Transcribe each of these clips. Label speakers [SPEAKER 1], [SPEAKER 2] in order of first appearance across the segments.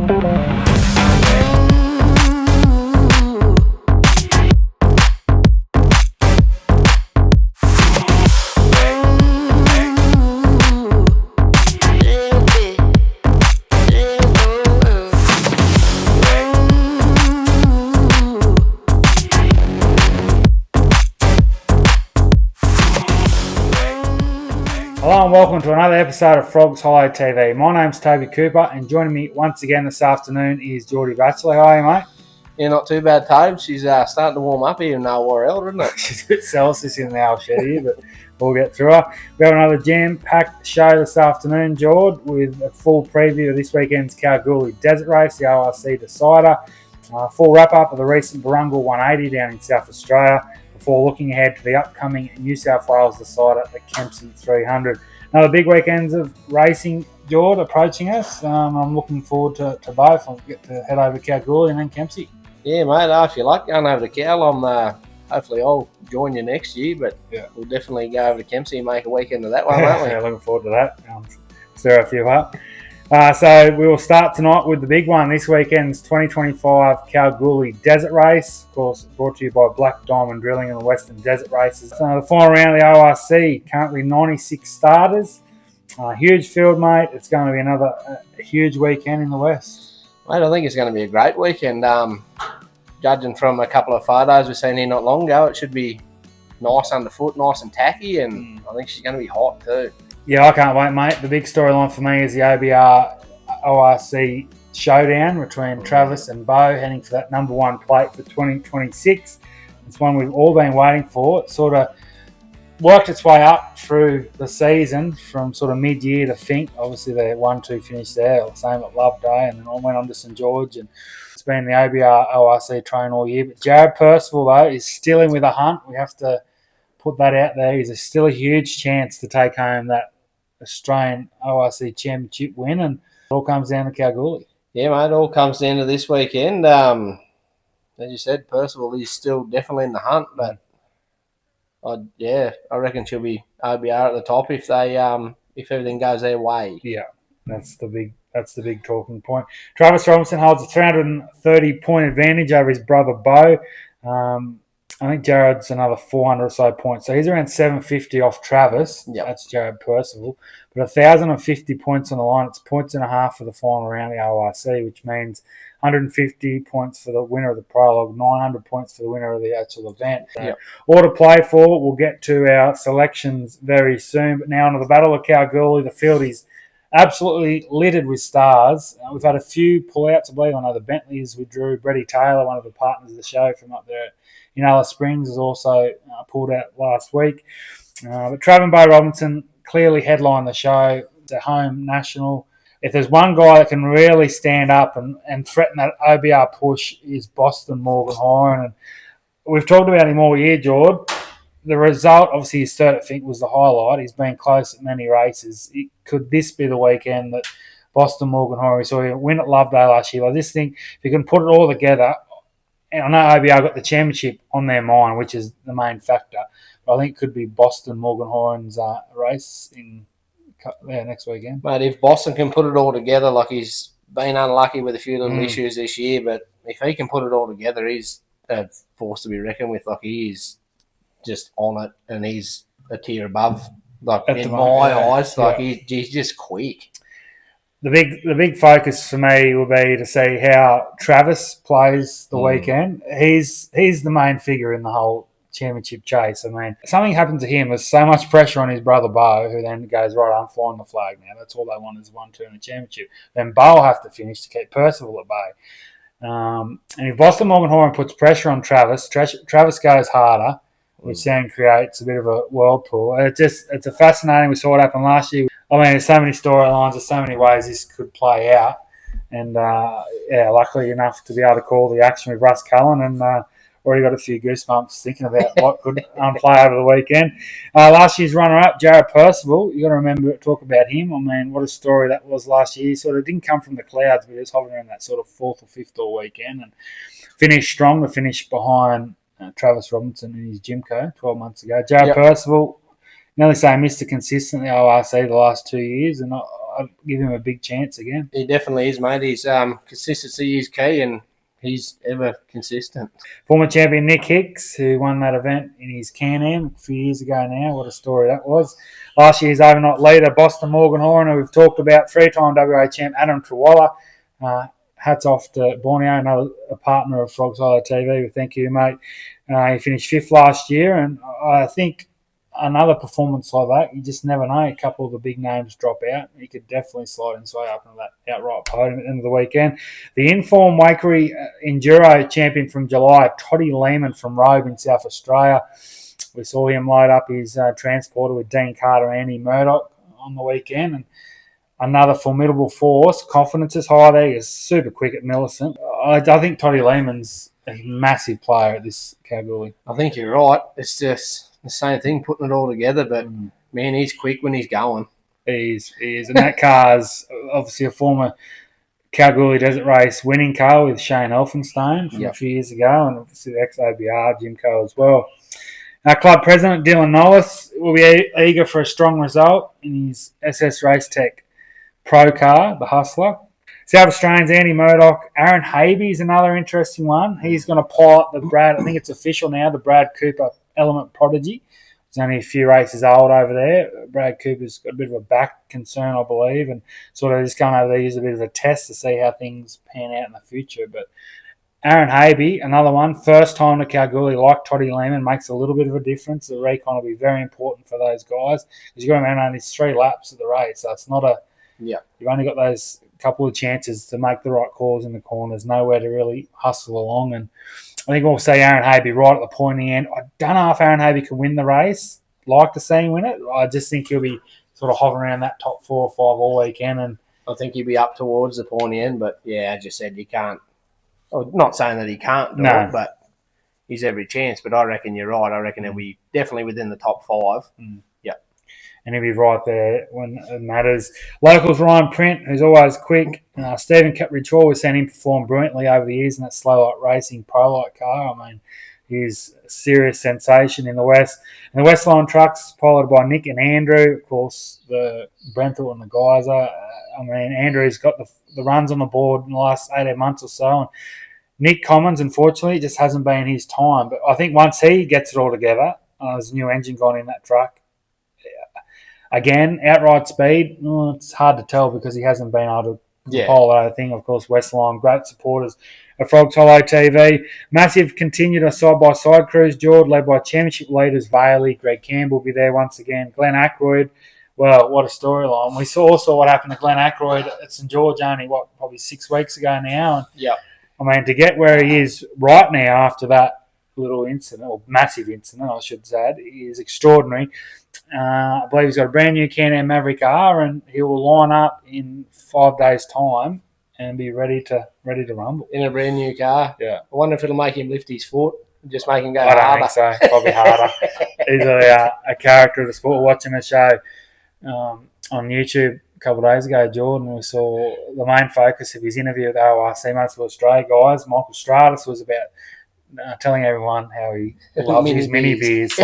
[SPEAKER 1] Hello and welcome to another episode of Frogs Hollow TV. My name's Toby Cooper and joining me once again this afternoon is Geordie Batchelor. How are you, mate?
[SPEAKER 2] Yeah, not too bad, Tobe. She's starting to warm up here in Warrell, isn't it?
[SPEAKER 1] She's a bit Celsius in the old shed here, but we'll get through her. We have another jam-packed show this afternoon, George, with a full preview of this weekend's Kalgoorlie Desert Race, the ORC Decider, full wrap-up of the recent Burrungule 180 down in South Australia, before looking ahead to the upcoming New South Wales Decider at the Kempsey 300. Another big weekends of racing, George, approaching us. I'm looking forward to both. I'll get to head over to Kalgoorlie and then Kempsey.
[SPEAKER 2] Yeah, mate, if you like going over to Cal, hopefully I'll join you next year, but we'll definitely go over to Kempsey and make a weekend of that one, won't we?
[SPEAKER 1] Yeah, looking forward to that. Stir a few up. So we will start tonight with the big one, this weekend's 2025 Kalgoorlie Desert Race, of course brought to you by Black Diamond Drilling and the Western Desert Races. The final round of the ORC, currently 96 starters. Huge field, mate. It's going to be another huge weekend in the West.
[SPEAKER 2] Mate, I think it's going to be a great weekend. Judging from a couple of photos we've seen here not long ago, it should be nice underfoot, nice and tacky, and I think she's going to be hot too.
[SPEAKER 1] Yeah, I can't wait, mate. The big storyline for me is the OBR ORC showdown between Travis and Bo, heading for that number one plate for 2026. It's one we've all been waiting for. It sort of worked its way up through the season from sort of mid-year to Fink. Obviously, the 1-2 finished there, same at Love Day, and then I went on to St George, and it's been the OBR ORC train all year. But Jared Percival, though, is still in with a hunt. We have to put that out there. He's still a huge chance to take home that Australian ORC Championship win, and it all comes down to Kalgoorlie.
[SPEAKER 2] Yeah, mate, it all comes down to this weekend. As you said, Percival is still definitely in the hunt, but I reckon she'll be OBR at the top if everything goes their way.
[SPEAKER 1] Yeah, that's the big talking point. Travis Robinson holds a 330 point advantage over his brother Bo. I think Jared's another 400 or so points. So he's around 750 off Travis.
[SPEAKER 2] Yep.
[SPEAKER 1] That's Jared Percival. But 1,050 points on the line. It's points and a half for the final round of the ORC, which means 150 points for the winner of the prologue, 900 points for the winner of the actual event. So all to play for. We'll get to our selections very soon. But now onto the Battle of Kalgoorlie. The field is absolutely littered with stars. We've had a few pullouts, I believe. I know the Bentleys withdrew. Brady Taylor, one of the partners of the show from up there in Alice Springs, is also pulled out last week. But Trav and Bo Robinson clearly headline the show. It's a home national. If there's one guy that can really stand up and threaten that OBR push is Boston Morgan Horan. And we've talked about him all year, George. The result, obviously his third at Fink was the highlight. He's been close at many races. Could this be the weekend that Boston Morgan Horan, we saw him win at Lovedale last year? I just think if you can put it all together, and I know OBR got the championship on their mind, which is the main factor. But I think it could be Boston Morgan Horan's race in next weekend.
[SPEAKER 2] Mate, if Boston can put it all together, like he's been unlucky with a few little issues this year, but if he can put it all together, he's a force to be reckoned with. Like, he is just on it, and he's a tier above. Like, in my eyes, he's just quick.
[SPEAKER 1] The big focus for me will be to see how Travis plays the weekend. He's the main figure in the whole championship chase. I mean, something happened to him. There's so much pressure on his brother Bo, who then goes, right, I'm flying the flag now. That's all they want is 1-2 in the championship. Then Bo will have to finish to keep Percival at bay. And if Boston Morgan Horan puts pressure on Travis goes harder, which then creates a bit of a whirlpool. It's a fascinating. We saw what happened last year. I mean, there's so many storylines, there's so many ways this could play out. And, luckily enough to be able to call the action with Russ Cullen, and already got a few goosebumps thinking about what could play over the weekend. Last year's runner-up, Jared Percival, you got to remember to talk about him. I mean, what a story that was last year. He sort of didn't come from the clouds, but he was hovering around that sort of fourth or fifth all weekend and finished strong to finish behind Travis Robinson in his Jimco 12 months ago. Jared Percival, nearly say Mr. Consistent, the ORC the last 2 years, and I'd give him a big chance again.
[SPEAKER 2] He definitely is, mate. His consistency is key, and he's ever consistent.
[SPEAKER 1] Former champion Nick Hicks, who won that event in his Can-Am a few years ago now. What a story that was. Last year's overnight leader, Boston Morgan Horan, who we've talked about, three-time WA champ Adam Trewalla. Hats off to Borneo, another partner of Frogs Hollow TV. Thank you, mate. He finished 5th last year, and I think another performance like that, you just never know. A couple of the big names drop out. He could definitely slide his way up into that outright podium at the end of the weekend. The Inform Wakery Enduro champion from July, Toddy Lehman from Robe in South Australia. We saw him load up his transporter with Dean Carter and Andy Murdoch on the weekend. And another formidable force. Confidence is high there. He's super quick at Millicent. I think Toddy Lehman's a massive player at this Kalgoorlie.
[SPEAKER 2] I think you're right. It's just the same thing, putting it all together. But, man, he's quick when he's going.
[SPEAKER 1] He is. And that car's obviously a former Kalgoorlie Desert Race winning car with Shane Elphinstone from a few years ago, and obviously the ex-OBR Jimco as well. Our club president, Dylan Nollis, will be eager for a strong result in his SS Race Tech Pro car, the Hustler. South Australians, Andy Murdoch. Aaron Habe is another interesting one. He's going to pilot the Brad, I think it's official now, the Brad Cooper Element Prodigy. There's only a few races old over there. Brad Cooper's got a bit of a back concern, I believe, and sort of just going over there, use a bit of a test to see how things pan out in the future. But Aaron Habe, another one, first time to Kalgoorlie, like Toddy Lehman, makes a little bit of a difference. The recon will be very important for those guys because you've got to remember only 3 laps of the race, so it's not a you've only got those couple of chances to make the right calls in the corners, nowhere to really hustle along. And I think we'll see Aaron Habe right at the pointy end. I don't know if Aaron Habe can win the race. Like to see him win it. I just think he'll be sort of hovering around that top 4 or 5 all weekend. And
[SPEAKER 2] I think he'll be up towards the pointy end. But, yeah, as you said, you can't. I'm not saying that he can't do it, but he's every chance. But I reckon you're right. I reckon he'll be definitely within the top 5.
[SPEAKER 1] And he'll be right there when it matters. Locals, Ryan Print, who's always quick. Stephen Capridge-Hall, we've seen him perform brilliantly over the years in that slow light racing pro light car. I mean, he's a serious sensation in the West. And the Westlime trucks, piloted by Nick and Andrew. Of course, the Brenthal and the Geyser. I mean, Andrew's got the runs on the board in the last 18 months or so. And Nick Commons, unfortunately, just hasn't been his time. But I think once he gets it all together, there's a new engine gone in that truck. Again, outright speed, it's hard to tell because he hasn't been able to compile that thing. Of course, Westlime, great supporters of Frogs Hollow TV. Massive continued a side-by-side cruise, George, led by championship leaders Bailey. Greg Campbell will be there once again. Glenn Ackroyd, well, what a storyline. We also what happened to Glenn Ackroyd at St George only, probably 6 weeks ago now. And, I mean, to get where he is right now after that little incident, or massive incident, I should say, is extraordinary. I believe he's got a brand new Can-Am Maverick R, and he will line up in 5 days' time and be ready to rumble
[SPEAKER 2] in a brand new car.
[SPEAKER 1] Yeah,
[SPEAKER 2] I wonder if it'll make him lift his foot, and just make him go
[SPEAKER 1] I don't
[SPEAKER 2] harder.
[SPEAKER 1] think so. Probably harder. He's a character of the sport. Watching a show on YouTube a couple of days ago, Jordan, we saw the main focus of his interview with ORC Most of Australia guys. Michael Stratus was about telling everyone how he loves his mini beers. So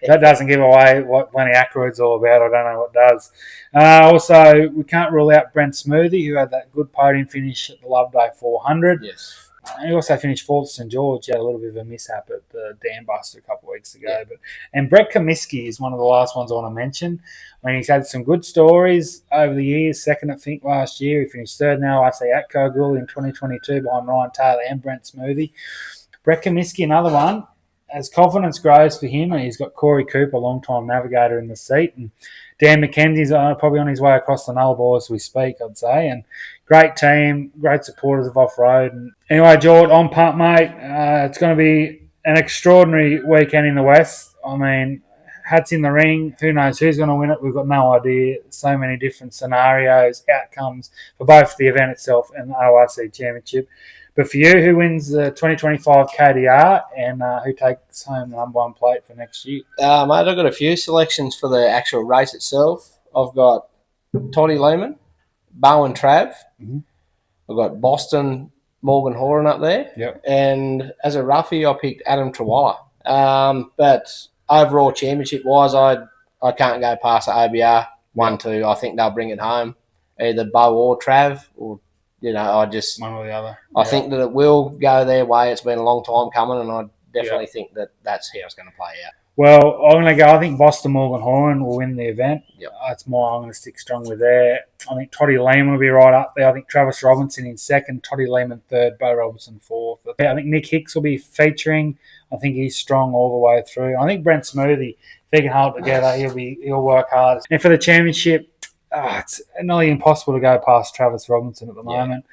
[SPEAKER 1] that doesn't give away what Lenny Ackroyd's all about. I don't know what does. Also, we can't rule out Brent Smoothie, who had that good podium finish at the Loveday 400.
[SPEAKER 2] Yes.
[SPEAKER 1] He also finished 4th at St George. He had a little bit of a mishap at the Dam Buster a couple of weeks ago. Yeah. And Brett Comiskey is one of the last ones I want to mention. I mean, he's had some good stories over the years. Second, I think, last year. He finished 3rd now, I say, at Kalgoorlie in 2022 behind Ryan Taylor and Brent Smoothie. Brett Comiskey, another one. As confidence grows for him, he's got Corey Cooper, long-time navigator, in the seat. And Dan McKenzie's probably on his way across the Nullarbor as we speak, I'd say. And great team, great supporters of Offroad. And anyway, George, on pumped, mate. It's going to be an extraordinary weekend in the West. I mean, hats in the ring. Who knows who's going to win it? We've got no idea. So many different scenarios, outcomes for both the event itself and the ORC Championship. But for you, who wins the 2025 KDR and who takes home the number 1 plate for next year?
[SPEAKER 2] Mate, I've got a few selections for the actual race itself. I've got Toddy Lehman, Bowen Trav. Mm-hmm. I've got Boston Morgan Horan up there.
[SPEAKER 1] Yep.
[SPEAKER 2] And as a roughie, I picked Adam Trewalla. But overall championship-wise, I can't go past the OBR 1-2. I think they'll bring it home. either Bo or Trav, or I just
[SPEAKER 1] one or the other.
[SPEAKER 2] I think that it will go their way. It's been a long time coming, and I definitely think that that's how it's going to play out.
[SPEAKER 1] Well, I'm going to go. I think Boston Morgan Horan will win the event.
[SPEAKER 2] Yep.
[SPEAKER 1] That's more. I'm going to stick strong with there. I think Toddy Lehman will be right up there. I think Travis Robinson in second, Toddy Lehman third, Bo Robinson fourth. I think Nick Hicks will be featuring. I think he's strong all the way through. I think Brent Smoothie, if he can hold it together, he'll work hard. And for the championship, it's nearly impossible to go past Travis Robinson at the moment.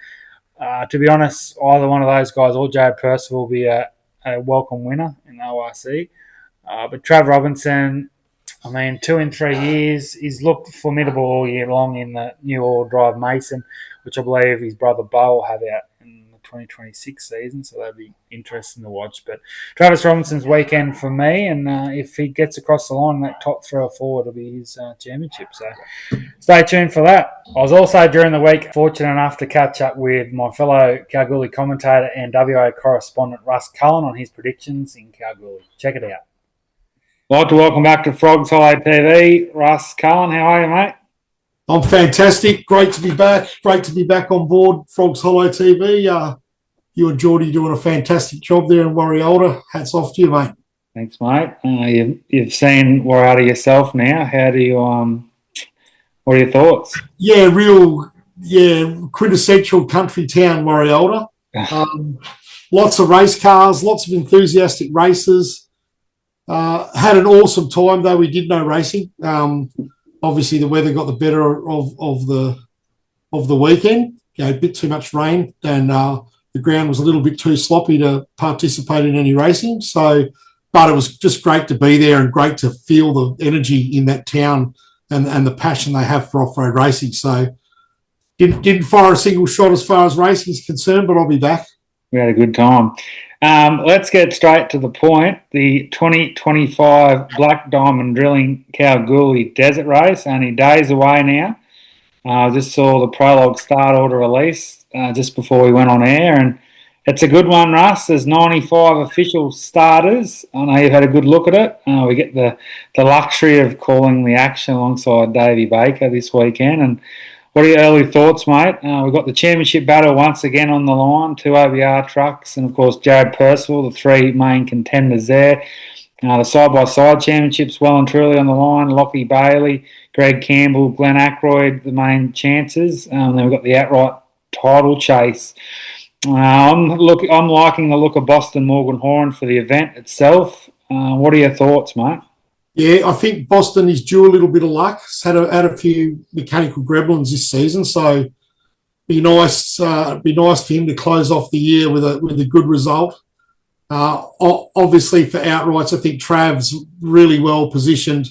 [SPEAKER 1] To be honest, either one of those guys or Jared Percival will be a welcome winner in the ORC. But Trav Robinson, 2 in 3 years, he's looked formidable all year long in the new all-drive Mason, which I believe his brother Bo will have out in the 2026 season, so that'll be interesting to watch. But Travis Robinson's weekend for me, and if he gets across the line, that top 3 or 4, it'll be his championship. So stay tuned for that. I was also, during the week, fortunate enough to catch up with my fellow Kalgoorlie commentator and WA correspondent Russ Cullen on his predictions in Kalgoorlie. Check it out. I'd like to welcome back to Frogs Hollow TV, Russ Cullen. How are you, mate?
[SPEAKER 3] I'm fantastic. Great to be back. Great to be back on board Frogs Hollow TV. You and Geordie doing a fantastic job there in Warriolda. Hats off to you, mate.
[SPEAKER 1] Thanks, mate. You've seen Warriolda yourself now. How do you? What are your thoughts?
[SPEAKER 3] Quintessential country town, Warriolda. Lots of race cars, lots of enthusiastic racers. Had an awesome time, though we did no racing. Obviously, the weather got the better of the weekend. A bit too much rain, and the ground was a little bit too sloppy to participate in any racing. But it was just great to be there and great to feel the energy in that town and the passion they have for off-road racing. So didn't fire a single shot as far as racing is concerned, but I'll be back.
[SPEAKER 1] We had a good time. Let's get straight to the point. The 2025 Black Diamond Drilling Kalgoorlie Desert Race, only days away now. I just saw the prologue start order release just before we went on air, and it's a good one, Russ. There's 95 official starters. I know you've had a good look at it. We get the luxury of calling the action alongside Davey Baker this weekend. And what are your early thoughts, mate? We've got the championship battle once again on the line, 2 OBR trucks, and, of course, Jared Percival, the 3 main contenders there. The side-by-side championships well and truly on the line. Lockie Bailey, Greg Campbell, Glenn Ackroyd, the main chances. Then we've got the outright title chase. I'm liking the look of Boston Morgan Horan for the event itself. What are your thoughts, mate?
[SPEAKER 3] Yeah, I think Boston is due a little bit of luck. He's had a few mechanical gremlins this season, so be nice for him to close off the year with a good result. Obviously, for outrights, I think Trav's really well positioned.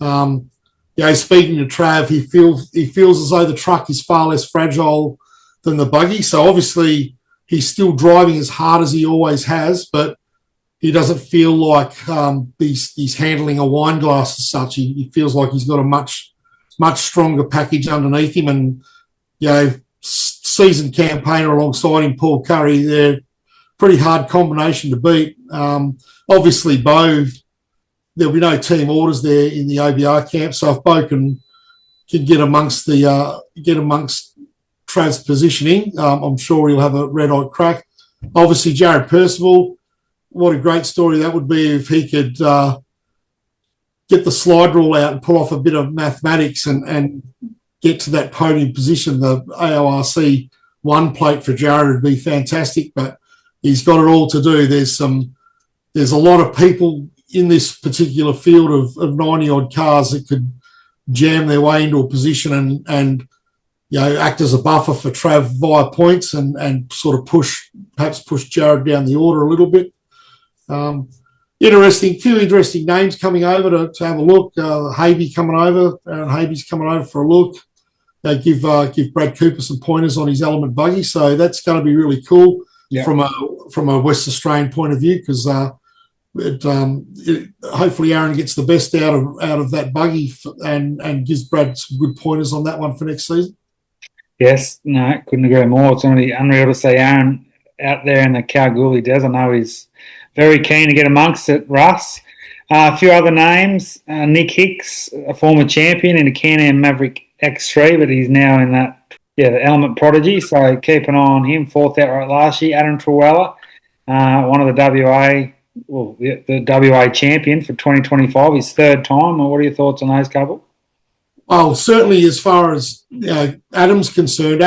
[SPEAKER 3] Speaking to Trav, he feels as though the truck is far less fragile than the buggy. So obviously, he's still driving as hard as he always has, but he doesn't feel like he's handling a wine glass as such. He feels like he's got a much stronger package underneath him, and seasoned campaigner alongside him, Paul Curry. They're pretty hard combination to beat. Obviously, Bo, there'll be no team orders there in the OBR camp, so if Bo can get amongst Trav's positioning, I'm sure he'll have a red-hot crack. Obviously, Jared Percival. What a great story that would be if he could get the slide rule out and pull off a bit of mathematics and get to that podium position. The AORC 1 plate for Jared would be fantastic, but he's got it all to do. There's a lot of people in this particular field of 90-odd cars that could jam their way into a position and act as a buffer for Trav via points and sort of perhaps push Jared down the order a little bit. Few interesting names coming over to have a look. Havey coming over, Aaron Havey's coming over for a look. They give Brad Cooper some pointers on his Element buggy, so that's going to be really cool from a West Australian point of view, because hopefully Aaron gets the best out of that buggy and gives Brad some good pointers on that one for next season.
[SPEAKER 1] Yes, no, couldn't agree more. It's only unreal to see Aaron out there in the Kalgoorlie Desert. I know he's very keen to get amongst it, Russ. A few other names. Nick Hicks, a former champion in a Can-Am Maverick X3, but he's now in that, the Element Prodigy. So keep an eye on him. 4th outright last year. Adam Truella, one of the WA, the WA champion for 2025, his 3rd time. What are your thoughts on those couple?
[SPEAKER 3] Well, certainly as far as Adam's concerned,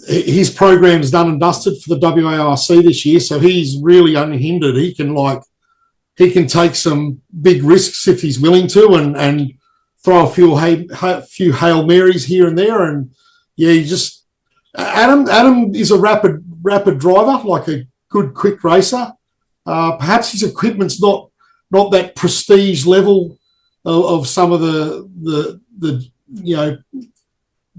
[SPEAKER 3] his program's done and dusted for the WARC this year, so he's really unhindered. He can take some big risks if he's willing to, and throw a few Hail Marys here and there. And Adam is a rapid driver, like a good quick racer. Perhaps his equipment's not that prestige level of some of the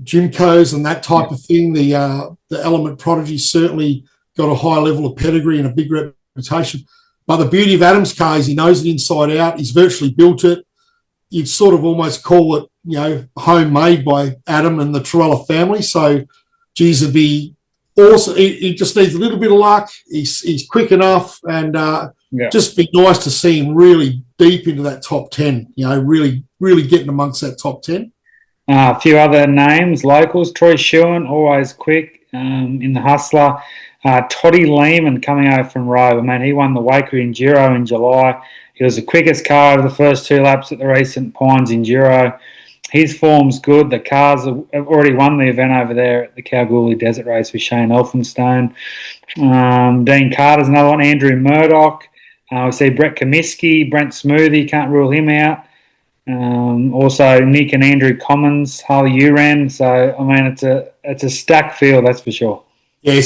[SPEAKER 3] Jimcos and that type of thing. The Element Prodigy certainly got a high level of pedigree and a big reputation. But the beauty of Adam's car is he knows it inside out. He's virtually built it. You'd sort of almost call it, homemade by Adam and the Truella family. So, geez, it'd be awesome. He just needs a little bit of luck. He's quick enough, and just be nice to see him really deep into that top 10. Really, really getting amongst that top 10.
[SPEAKER 1] A few other names, locals. Troy Shewan, always quick in the Hustler. Toddy Lehman coming over from Rover. Man, he won the Waker Enduro in July. He was the quickest car over the first 2 laps at the recent Pines Enduro. His form's good. The cars have already won the event over there at the Kalgoorlie Desert Race with Shane Elphinstone. Dean Carter's another one. Andrew Murdoch. We see Brett Comiskey, Brent Smoothie, can't rule him out. Also Nick and Andrew Commons, Harley Uran. So, I mean, it's a stacked field, that's for sure. Yeah,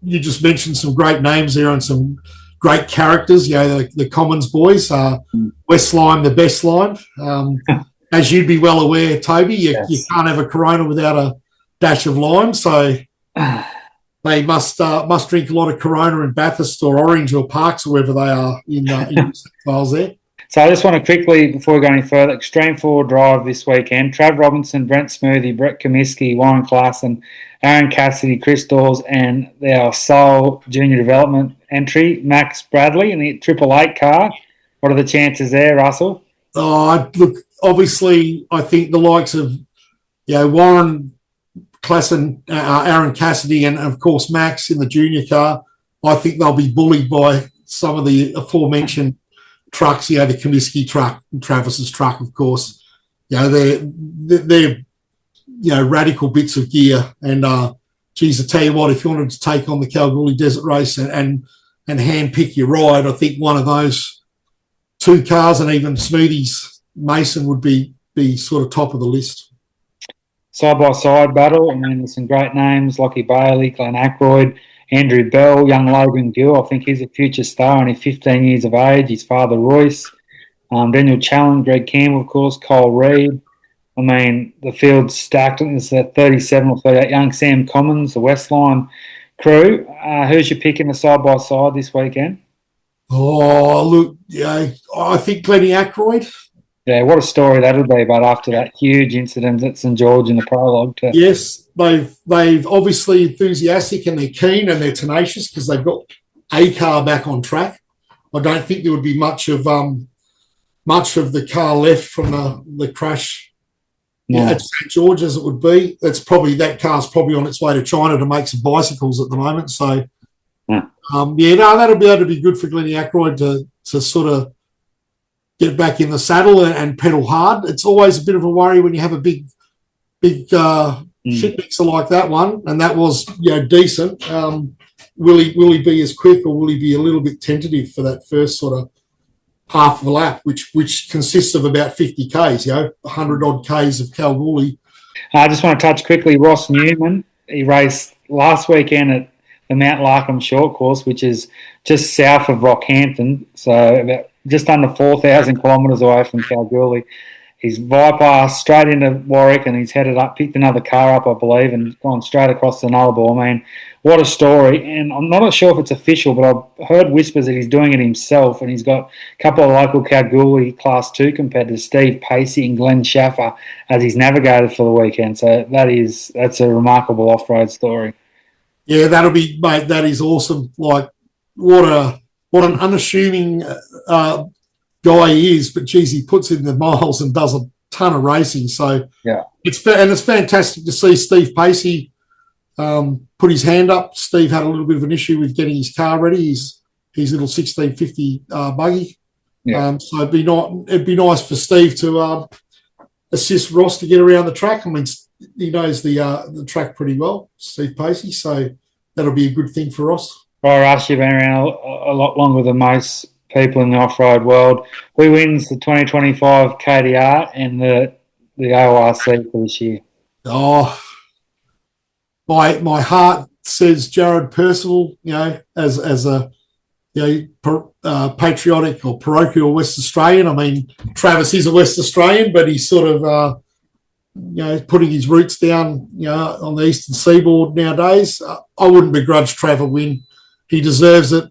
[SPEAKER 3] you just mentioned some great names there and some great characters, the Commons boys. Westlime, the best line. As you'd be well aware, Toby, you can't have a Corona without a dash of lime. So they must drink a lot of Corona in Bathurst or Orange or Parks or wherever they are in New South Wales there.
[SPEAKER 1] So I just want to quickly, before we go any further, Extreme 4 Drive this weekend. Trav Robinson, Brent Smoothie, Brett Comiskey, Warren Klassen, Aaron Cassidy, Chris Dawes, and our sole junior development entry, Max Bradley, in the 888 car. What are the chances there, Russell?
[SPEAKER 3] Look, obviously, I think the likes of Warren Klassen, Aaron Cassidy, and of course Max in the junior car, I think they'll be bullied by some of the aforementioned trucks, the Comiskey truck and Travis's truck, of course. They're radical bits of gear. And, I tell you what, if you wanted to take on the Kalgoorlie Desert Race and hand-pick your ride, I think one of those 2 cars and even Smoothie's Mason would be sort of top of the list.
[SPEAKER 1] Side-by-side battle, I mean, there's some great names, Lockie Bailey, Glenn Ackroyd, Andrew Bell, young Logan Gill. I think he's a future star, only 15 years of age. His father, Royce. Daniel Challen, Greg Campbell, of course, Cole Reed. I mean, the field's stacked. It's 37 or 38 young Sam Commons, the Westlime crew. Who's your pick in the side-by-side this weekend?
[SPEAKER 3] Oh, look, I think Glennie Ackroyd.
[SPEAKER 1] Yeah, what a story that'll be, but after that huge incident at St George in the prologue.
[SPEAKER 3] Yes, they've obviously enthusiastic and they're keen and they're tenacious because they've got a car back on track. I don't think there would be much of the car left from the crash at St George as it would be. That car's probably on its way to China to make some bicycles at the moment. So, that'll be good for Glennie Ackroyd to sort of get back in the saddle and pedal hard. It's always a bit of a worry when you have a big shit mixer like that one, and that was decent. Will he be as quick, or will he be a little bit tentative for that first sort of half of a lap, which consists of about 50 Ks, 100 odd Ks of Kalgoorlie.
[SPEAKER 1] I just want to touch quickly Ross Newman. He raced last weekend at the Mount Larkham Short Course, which is just south of Rockhampton, so about just under 4,000 kilometres away from Kalgoorlie. He's bypassed straight into Warwick and he's headed up, picked another car up, I believe, and gone straight across the Nullarbor. I mean, what a story. And I'm not sure if it's official, but I've heard whispers that he's doing it himself, and he's got a couple of local Kalgoorlie Class 2 competitors, Steve Pacey and Glenn Schaffer, as he's navigated for the weekend. So that's a remarkable off-road story. Yeah,
[SPEAKER 3] that is awesome. Like, what an unassuming guy he is, but geez, he puts in the miles and does a ton of racing. So
[SPEAKER 1] Yeah.
[SPEAKER 3] it's fantastic to see Steve Pacey put his hand up. Steve had a little bit of an issue with getting his car ready, his little 1650 buggy.
[SPEAKER 1] Yeah.
[SPEAKER 3] So it'd be nice for Steve to assist Ross to get around the track. I mean, he knows the track pretty well, Steve Pacey. So that'll be a good thing for Ross.
[SPEAKER 1] Well, Russ, you've been around a lot longer than most people in the off-road world. Who wins the 2025 KDR and the ORC for this year?
[SPEAKER 3] Oh, my heart says Jared Percival. You know, as a patriotic or parochial West Australian. I mean, Travis is a West Australian, but he's sort of putting his roots down on the eastern seaboard nowadays. I wouldn't begrudge Trav a win. He deserves it.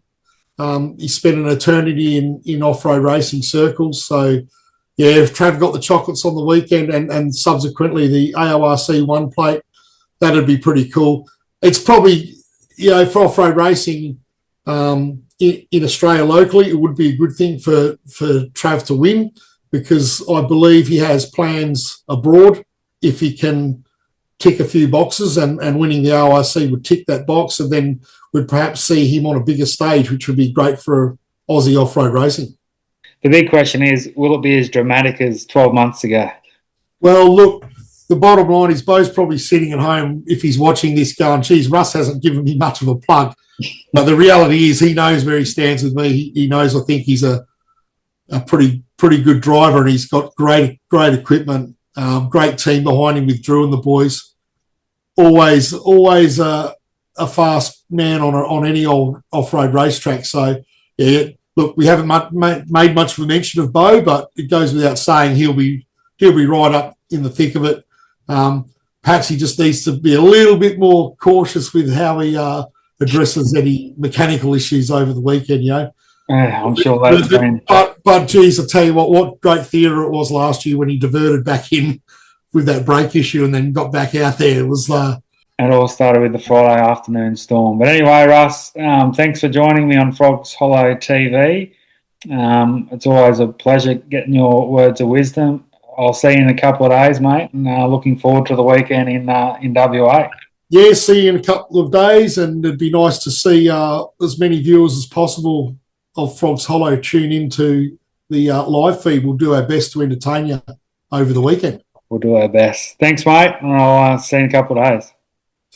[SPEAKER 3] He spent an eternity in off-road racing circles. So, yeah, if Trav got the chocolates on the weekend and subsequently the AORC 1 plate, that'd be pretty cool. It's probably, for off-road racing in Australia locally, it would be a good thing for Trav to win, because I believe he has plans abroad if he can tick a few boxes, and winning the ORC would tick that box, and then we'd perhaps see him on a bigger stage, which would be great for Aussie off-road racing.
[SPEAKER 1] The big question is, will it be as dramatic as 12 months ago?
[SPEAKER 3] Well, look, the bottom line is Bo's probably sitting at home, if he's watching this, going, geez, Russ hasn't given me much of a plug. But the reality is he knows where he stands with me. He knows I think he's a pretty good driver, and he's got great equipment, great team behind him with Drew and the boys. Always a fast man on any old off-road racetrack. So, yeah, look, we haven't made much of a mention of Bo, but it goes without saying he'll be right up in the thick of it. Perhaps he just needs to be a little bit more cautious with how he addresses any mechanical issues over the weekend,
[SPEAKER 1] I'm sure that's been...
[SPEAKER 3] But geez, I'll tell you what great theatre it was last year when he diverted back in with that brake issue and then got back out there. It was...
[SPEAKER 1] It all started with the Friday afternoon storm. But anyway, Russ, thanks for joining me on Frogs Hollow TV. It's always a pleasure getting your words of wisdom. I'll see you in a couple of days, mate, and looking forward to the weekend in WA. Yeah,
[SPEAKER 3] see you in a couple of days, and it'd be nice to see as many viewers as possible of Frogs Hollow tune into the live feed. We'll do our best to entertain you over the weekend. We'll do our best. Thanks, mate, and I'll see you in a couple of days.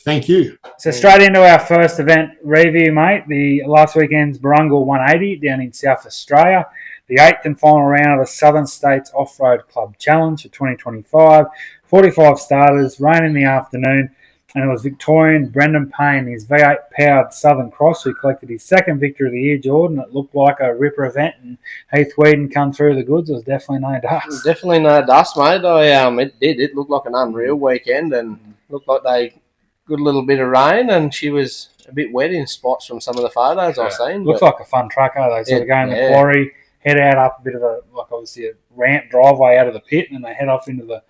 [SPEAKER 3] Thank you. So straight into our first event review, mate. The last weekend's Burrungule 180 down in South Australia. The 8th and final round of the Southern States Off-Road Club Challenge for 2025. 45 starters, rain in the afternoon, and it was Victorian Brendan Payne, his V8-powered Southern Cross, who collected his second victory of the year, Jordan. It looked like a ripper event, and Heath Weeden come through the goods. It was definitely no dust. Definitely no dust, mate. It looked like an unreal weekend, and looked like they... good little bit of rain, and she was a bit wet in spots from some of the photos I've seen. Looks like a fun track, they sort of go in the quarry, head out up a bit of obviously a ramp driveway out of the pit, and they head off into the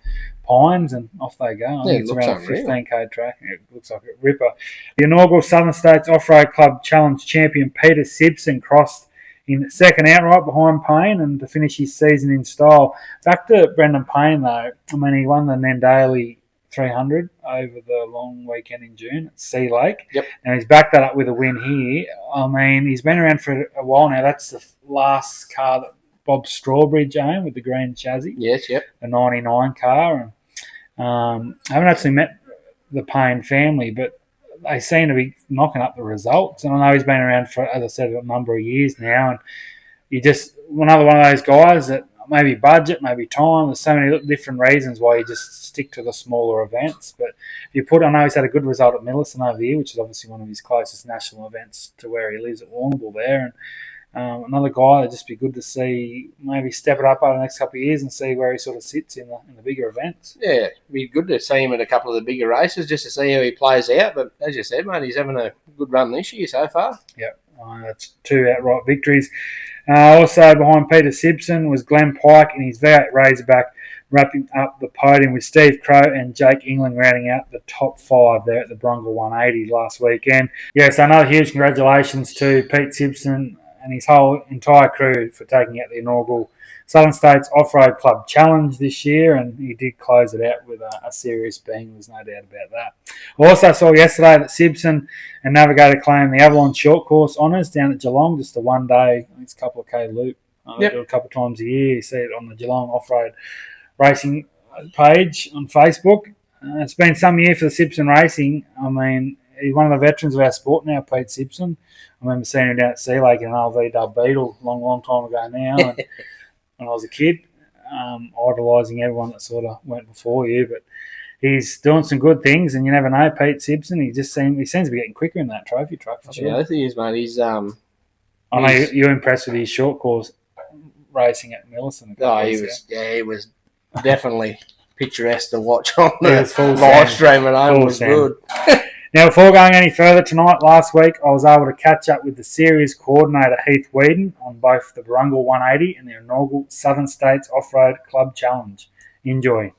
[SPEAKER 3] pines, and off they go. I think it's around a 15k track. It looks like a ripper. The inaugural Southern States Off-Road Club Challenge champion Peter Simpson crossed in second outright behind Payne, and to finish his season in style. Back to Brendan Payne, though. I mean, he won the Nandaly 300 over the long weekend in June at Sea Lake. Yep. And he's backed that up with a win here. I mean, he's been around for a while now. That's the last car that Bob Strawbridge owned with the green chassis. Yes, yep. The 99 car. And I haven't actually met the Payne family, but they seem to be knocking up the results. And I know he's been around for, as I said, a number of years now. And you just another one of those guys that maybe budget, maybe time. There's so many different reasons why you just stick to the smaller events. But if you I know he's had a good result at Millicent over the year, which is obviously one of his closest national events to where he lives at Warrnambool there. And another guy that'd just be good to see maybe step it up over the next couple of years and see where he sort of sits in the bigger events. Yeah, it'd be good to see him at a couple of the bigger races just to see how he plays out. But as you said, mate, he's having a good run this year so far. Yep, that's 2 outright victories. Also behind Peter Simpson was Glenn Pike in his V8 Razorback, wrapping up the podium with Steve Crow and Jake England rounding out the top 5 there at the Burrungule 180 last weekend. Yeah, so another huge congratulations to Pete Simpson and his whole entire crew for taking out the inaugural
[SPEAKER 1] Southern States Off-Road Club Challenge this year, and he did close it out with a serious bang. There's no doubt about that. I also saw yesterday that Simpson and Navigator claimed the Avalon Short Course Honours down at Geelong, just a one-day, I think it's a couple of K loop. They do it a couple of times a year. You see it on the Geelong Off-Road Racing page on Facebook. It's been some year for the Simpson Racing. I mean, he's one of the veterans of our sport now, Pete Simpson. I remember seeing him down at Sea Lake in an LV Dub Beetle long time ago now. And when I was a kid, idolising everyone that sort of went before you. But he's doing some good things, and you never know, Pete Simpson. He seems to be getting quicker in that trophy truck for sure.
[SPEAKER 2] Yeah, I think he is, mate. He's
[SPEAKER 1] I know you're impressed with his short course racing at Millicent.
[SPEAKER 2] He was definitely picturesque to watch on the
[SPEAKER 1] full
[SPEAKER 2] live stream at home. It was good.
[SPEAKER 1] Now, before going any further tonight, last week I was able to catch up with the series coordinator Heath Weeden on both the Burrungule 180 and the inaugural Southern States Off-Road Club Challenge. Enjoy.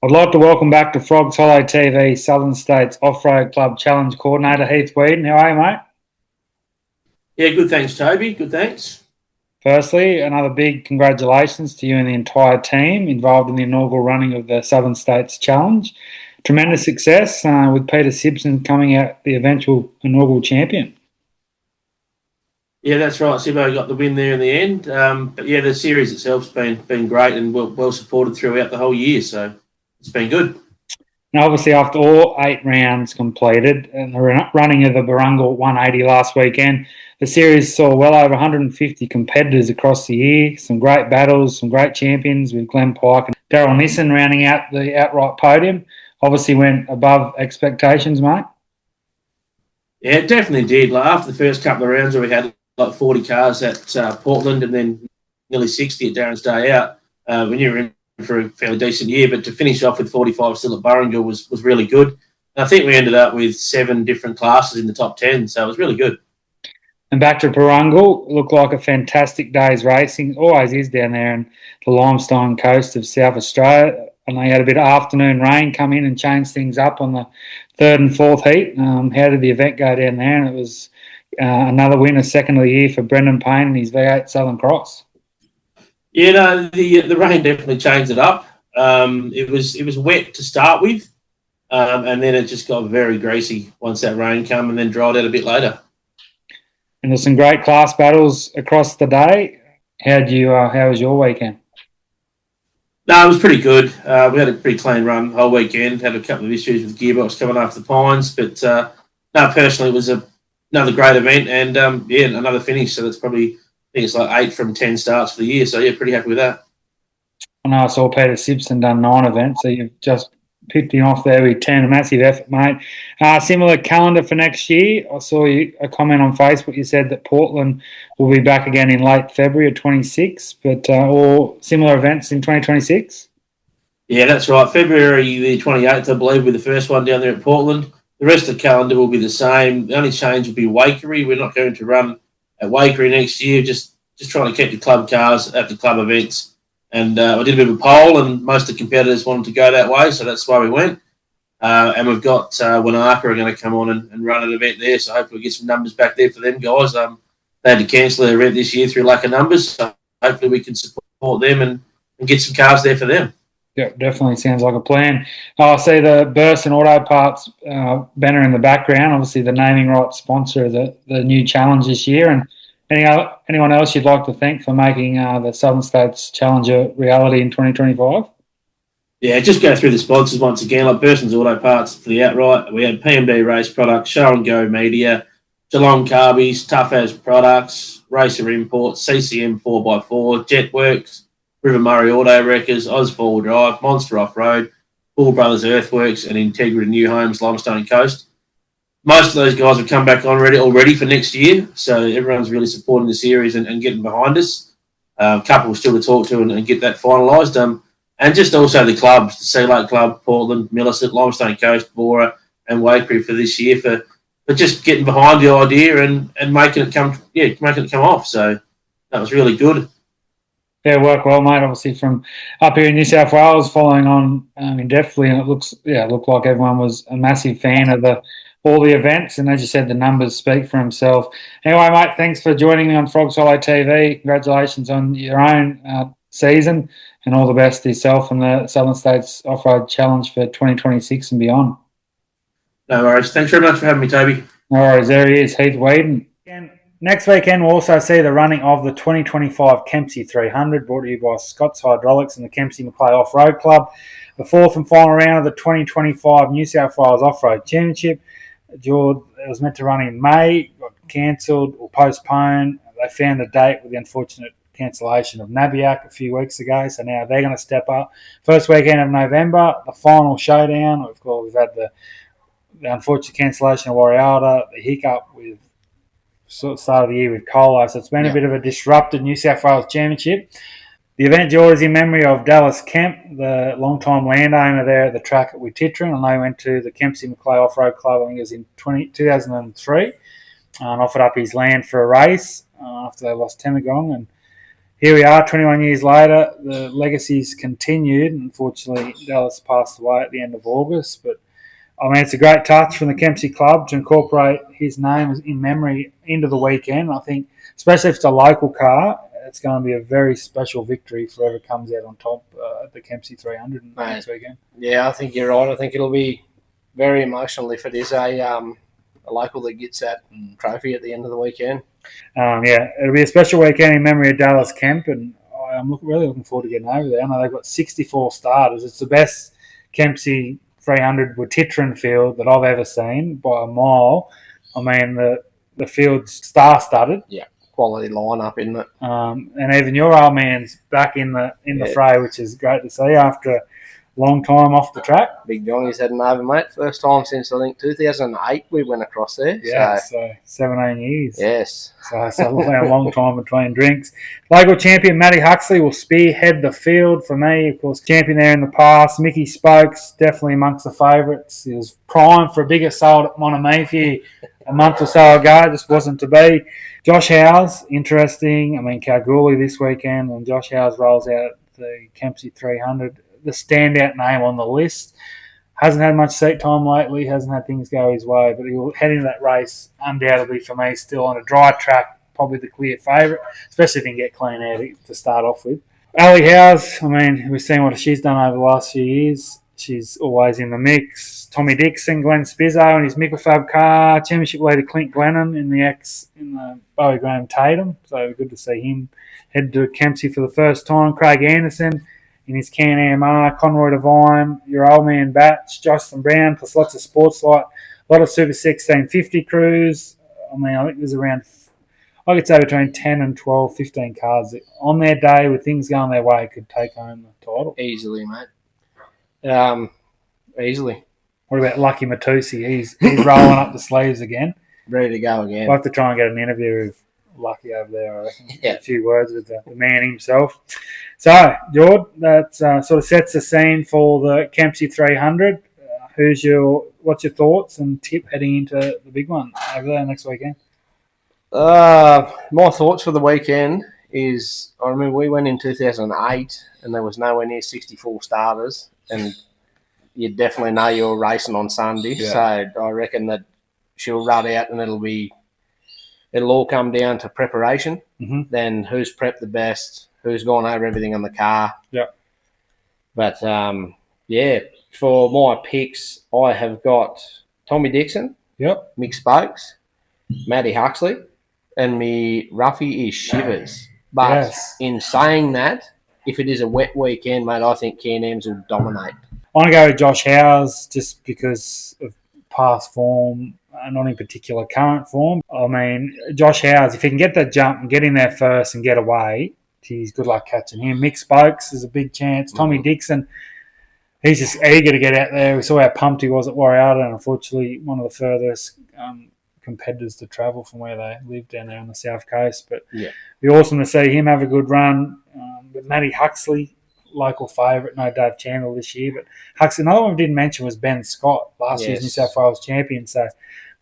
[SPEAKER 1] I'd like to welcome back to Frogs Hollow TV Southern States Off-Road Club Challenge coordinator Heath Weeden. How are you, mate?
[SPEAKER 4] Yeah, good thanks, Toby. Good thanks.
[SPEAKER 1] Firstly, another big congratulations to you and the entire team involved in the inaugural running of the Southern States Challenge. Tremendous success with Peter Simpson coming out the eventual inaugural champion.
[SPEAKER 4] Yeah, that's right. Sibbo got the win there in the end. But yeah, the series itself's been great and well supported throughout the whole year, so it's been good.
[SPEAKER 1] Now, obviously, after all 8 rounds completed and the running of the Burrungule 180 last weekend, the series saw well over 150 competitors across the year, some great battles, some great champions with Glenn Pike and Darryl Nissen rounding out the outright podium. Obviously went above expectations, mate.
[SPEAKER 4] Yeah, it definitely did. Like after the first couple of rounds where we had like 40 cars at Portland and then nearly 60 at Darren's day out, we knew we were in for a fairly decent year, but to finish off with 45 still at Burrungule was really good. And I think we ended up with 7 different classes in the top 10, so it was really good.
[SPEAKER 1] And back to Burrungule, looked like a fantastic day's racing. Always is down there in the limestone coast of South Australia. And they had a bit of afternoon rain come in and change things up on the 3rd and 4th heat. How did the event go down there? And it was another winner, second of the year for Brendan Payne and his V8 Southern Cross.
[SPEAKER 4] Yeah, no, the rain definitely changed it up. It was wet to start with, and then it just got very greasy once that rain came and then dried out a bit later.
[SPEAKER 1] And there's some great class battles across the day. How was your weekend?
[SPEAKER 4] No, it was pretty good. We had a pretty clean run the whole weekend. Had a couple of issues with the gearbox coming after the Pines, but no, personally, it was another great event and another finish. So that's probably, I think it's like 8 from 10 starts for the year. So yeah, pretty happy with that.
[SPEAKER 1] I know I saw Peter Simpson done 9 events, so you've just picked him off there with 10. A massive effort, mate. Similar calendar for next year. I saw a comment on Facebook. You said that Portland will be back again in late February of 26, but all similar events in 2026?
[SPEAKER 4] Yeah, that's right. February the 28th, I believe, will be the first one down there at Portland. The rest of the calendar will be the same. The only change will be Waikery. We're not going to run at Waikery next year, just trying to keep the club cars at the club events. And I did a bit of a poll, and most of the competitors wanted to go that way, so that's why we went. And we've got Wanaka are going to come on and run an event there, so hopefully we'll get some numbers back there for them guys. They had to cancel their event this year through lack of numbers, so hopefully we can support them and get some cars there for them.
[SPEAKER 1] Yeah, definitely sounds like a plan. I see the Burst and Auto Parts banner in the background, obviously the naming rights sponsor of the new challenge this year. And anyone else you'd like to thank for making the Southern States Challenge a reality in 2025?
[SPEAKER 4] Yeah, just go through the sponsors once again, like Burson's Auto Parts for the outright. We had PMD Race Products, Show and Go Media, Geelong Carbies, Tough As Products, Racer Imports, CCM 4x4, Jetworks, River Murray Auto Wreckers, Oz 4 Drive, Monster Off-Road, Bull Brothers Earthworks, and Integrity New Homes, Limestone Coast. Most of those guys have come back on already for next year, so everyone's really supporting the series and getting behind us. A couple still to talk to and get that finalised. And just also the clubs, the Sea Lake Club, Portland, Millicent, Limestone Coast, Bora, and Waikery for this year for just getting behind the idea and making it come off. So that was really good.
[SPEAKER 1] Yeah, worked well, mate. Obviously from up here in New South Wales, following on definitely, and it looked like everyone was a massive fan of all the events, and as you said, the numbers speak for themselves. Anyway, mate, thanks for joining me on Frogs Hollow TV. Congratulations on your own season, and all the best to yourself and the Southern States Off-Road Challenge for 2026 and beyond.
[SPEAKER 4] No worries. Thanks very much for having me, Toby.
[SPEAKER 1] No worries. There he is, Heath Weeden. And next weekend, we'll also see the running of the 2025 Kempsey 300, brought to you by Scott's Hydraulics and the Kempsey Macleay Off-Road Club. The fourth and final round of the 2025 New South Wales Off-Road Championship. George, it was meant to run in May, got cancelled or postponed. They found a date with the unfortunate cancellation of Nabiak a few weeks ago, so now they're going to step up. First weekend of November, the final showdown. Of course, we've had the unfortunate cancellation of Warrialda, the hiccup with start of the year with Colo, so it's been a bit of a disrupted New South Wales Championship. The event, George, is in memory of Dallas Kemp, the long-time landowner there at the track at Wititran, and they went to the Kempsey Macleay Off-Road Club, I think it was in 2003, and offered up his land for a race after they lost Temagong. And here we are, 21 years later. The legacy's continued. Unfortunately, Dallas passed away at the end of August, but I mean, it's a great touch from the Kempsey Club to incorporate his name in memory into the weekend. I think, especially if it's a local car, it's going to be a very special victory for whoever comes out on top at the Kempsey 300 next weekend.
[SPEAKER 2] Yeah, I think you're right. I think it'll be very emotional if it is a local that gets that trophy at the end of the weekend.
[SPEAKER 1] It'll be a special weekend in memory of Dallas Kemp, and I'm really looking forward to getting over there. I know they've got 64 starters. It's the best Kempsey 300 Wititran field that I've ever seen by a mile. I mean, the field's star-studded.
[SPEAKER 2] Yeah, quality lineup, isn't it?
[SPEAKER 1] And even your old man's back in the fray, which is great to see after a long time off the track.
[SPEAKER 2] Big Johnny's heading over, mate. First time since, I think, 2008 we went across there.
[SPEAKER 1] Yeah, so 17 years.
[SPEAKER 2] Yes.
[SPEAKER 1] So a long time between drinks. Local champion Matty Huxley will spearhead the field for me. Of course, champion there in the past. Mickey Spokes, definitely amongst the favourites. He was primed for a bigger sold at Monomethi a month or so ago. It just wasn't to be. Josh Howes, interesting. I mean, Kalgoorlie this weekend, when Josh Howes rolls out the Kempsey 300, the standout name on the list. Hasn't had much seat time lately, hasn't had things go his way, but he'll head into that race undoubtedly for me still on a dry track, probably the clear favourite, especially if he can get clean air to start off with. Ali Howes, I mean, we've seen what she's done over the last few years. She's always in the mix. Tommy Dixon, Glenn Spizzo and his Microfab car, championship leader Clint Glennon in the Bowie Graham Tatum, so good to see him head to Kempsey for the first time. Craig Anderson in his Can AMR, Conroy Devine, your old man Batch, Justin Brown, plus lots of sports light, a lot of Super 1650 crews. I mean, I think there's around, I could say between 10 and 12, 15 cars that on their day with things going their way could take home the title.
[SPEAKER 2] Easily, mate. Easily.
[SPEAKER 1] What about Lucky Matusi? He's rolling up the sleeves again.
[SPEAKER 2] Ready to go again.
[SPEAKER 1] We'll have to try and get an interview with Lucky over there, I reckon.
[SPEAKER 2] Yeah.
[SPEAKER 1] A few words with the man himself. So, George, that sort of sets the scene for the Kempsey 300. What's your thoughts and tip heading into the big one over there next weekend?
[SPEAKER 2] My thoughts for the weekend is, I remember we went in 2008 and there was nowhere near 64 starters, and you definitely know you're racing on Sunday. Yeah. So I reckon that she'll run out and it'll all come down to preparation.
[SPEAKER 1] Mm-hmm.
[SPEAKER 2] Then who's prepped the best, who's gone over everything on the car.
[SPEAKER 1] Yeah.
[SPEAKER 2] But, for my picks, I have got Tommy Dixon.
[SPEAKER 1] Yep.
[SPEAKER 2] Mick Spokes, Matty Huxley, and me Ruffy is Shivers. But in saying that, if it is a wet weekend, mate, I think Can-Ams will dominate.
[SPEAKER 1] I want to go with Josh Howes just because of past form, not in particular current form. I mean, Josh Howes, if he can get that jump and get in there first and get away, geez, good luck catching him. Mick Spokes is a big chance. Tommy Dixon, he's just eager to get out there. We saw how pumped he was at Warrialda, and unfortunately one of the furthest competitors to travel from where they live down there on the south coast. But it'd be awesome to see him have a good run. But Matty Huxley, local favourite, no Dave Chandler this year. But Huxley, another one we didn't mention was Ben Scott, last year's New South Wales champion. So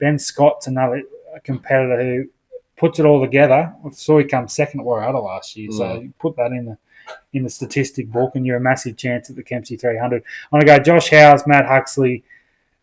[SPEAKER 1] Ben Scott's another competitor who puts it all together. I saw he come second at Warrialda last year, so you put that in the statistic book, and you're a massive chance at the Kempsey 300. I'm going to go Josh Howes, Matt Huxley,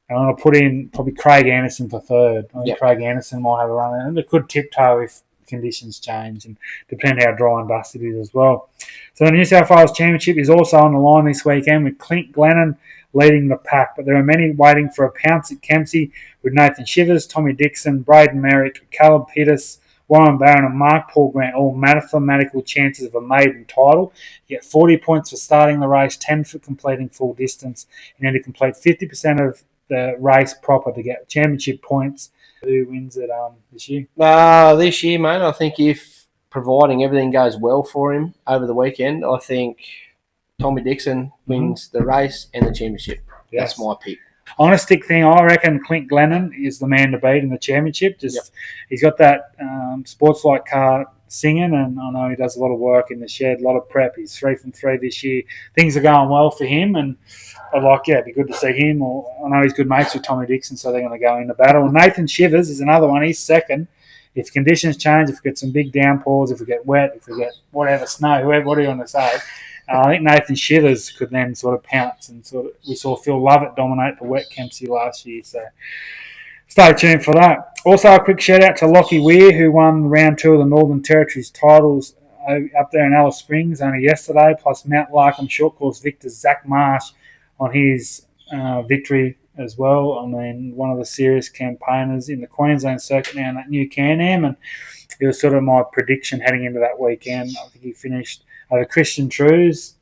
[SPEAKER 1] and I'm going to put in probably Craig Anderson for third. I think Craig Anderson might have a run, and it could tiptoe if conditions change and depending how dry and dusty it is as well. So the New South Wales Championship is also on the line this weekend with Clint Glennon leading the pack, but there are many waiting for a pounce at Kempsey with Nathan Shivers, Tommy Dixon, Braden Merrick, Caleb Peters, Warren Barron and Mark Paul Grant, all mathematical chances of a maiden title. You get 40 points for starting the race, 10 for completing full distance. You need to complete 50% of the race proper to get championship points. Who wins it this year?
[SPEAKER 2] This year, mate, I think if providing everything goes well for him over the weekend, I think Tommy Dixon wins the race and the championship. Yes. That's my pick.
[SPEAKER 1] Honestic thing, I reckon Clint Glennon is the man to beat in the championship. He's got that sports-like car singing, and I know he does a lot of work in the shed, a lot of prep. He's 3 from 3 this year. Things are going well for him, and it'd be good to see him. I know he's good mates with Tommy Dixon, so they're going to go in the battle. And Nathan Shivers is another one. He's second. If conditions change, if we get some big downpours, if we get wet, if we get whatever, snow, whatever you want to say, I think Nathan Shivers could then sort of pounce, and we saw Phil Lovett dominate the wet Kempsey last year. So stay tuned for that. Also, a quick shout out to Lockie Weir, who won round 2 of the Northern Territories titles up there in Alice Springs only yesterday, plus Mount Larkham short course victor Zach Marsh on his victory as well. I mean, one of the serious campaigners in the Queensland circuit now in that new Can-Am, and it was sort of my prediction heading into that weekend. I think he finished over Christian Trues.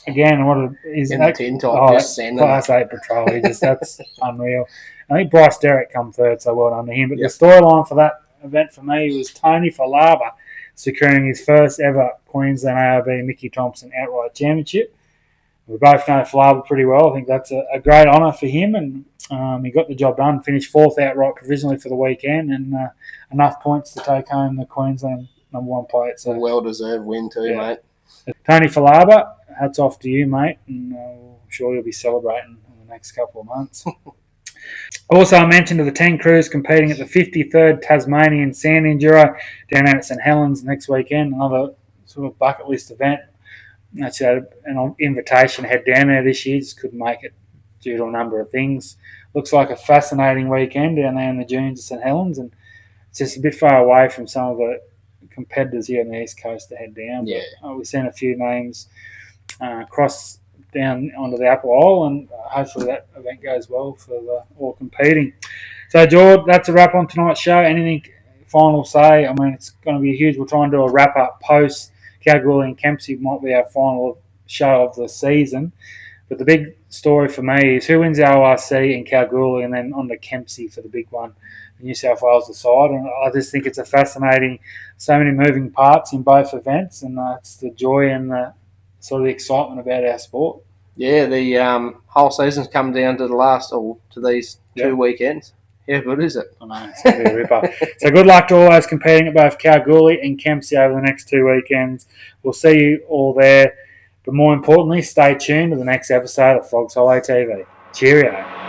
[SPEAKER 1] Again, what is
[SPEAKER 2] in
[SPEAKER 1] that?
[SPEAKER 2] The tin top, just
[SPEAKER 1] Class 8 patrol. That's unreal. I think Bryce Derrick come third, so well done to him. But the storyline for that event for me was Tony Falaba securing his first ever Queensland ARB Mickey Thompson outright championship. We both know Falaba pretty well. I think that's a great honour for him, and he got the job done. Finished 4th outright provisionally for the weekend, and enough points to take home the Queensland number 1 plate. So
[SPEAKER 2] a well-deserved win too, mate.
[SPEAKER 1] Tony Falaba, hats off to you, mate, and I'm sure you'll be celebrating in the next couple of months. Also, I mentioned to the 10 crews competing at the 53rd Tasmanian Sand Enduro down at St Helens next weekend, another sort of bucket list event. Actually, had an invitation to head down there this year, just couldn't make it due to a number of things. Looks like a fascinating weekend down there in the dunes of St Helens, and it's just a bit far away from some of the competitors here on the East Coast to head down.
[SPEAKER 2] Yeah.
[SPEAKER 1] But we've seen a few names cross down onto the Apple Isle, and hopefully that event goes well for all competing. So, George, that's a wrap on tonight's show. Anything final say? I mean, it's going to be huge. We'll try and do a wrap-up post. Kalgoorlie and Kempsey might be our final show of the season. But the big story for me is who wins the ORC in Kalgoorlie, and then on to Kempsey for the big one, the New South Wales side. And I just think it's a fascinating, so many moving parts in both events, and it's the joy and the sort of the excitement about our sport.
[SPEAKER 2] Yeah, the whole season's come down to these 2 weekends. How good is it?
[SPEAKER 1] I know, it's going to be a ripper. So good luck to all those competing at both Kalgoorlie and Kempsey over the next 2 weekends. We'll see you all there. But more importantly, stay tuned to the next episode of FHTV. Cheerio.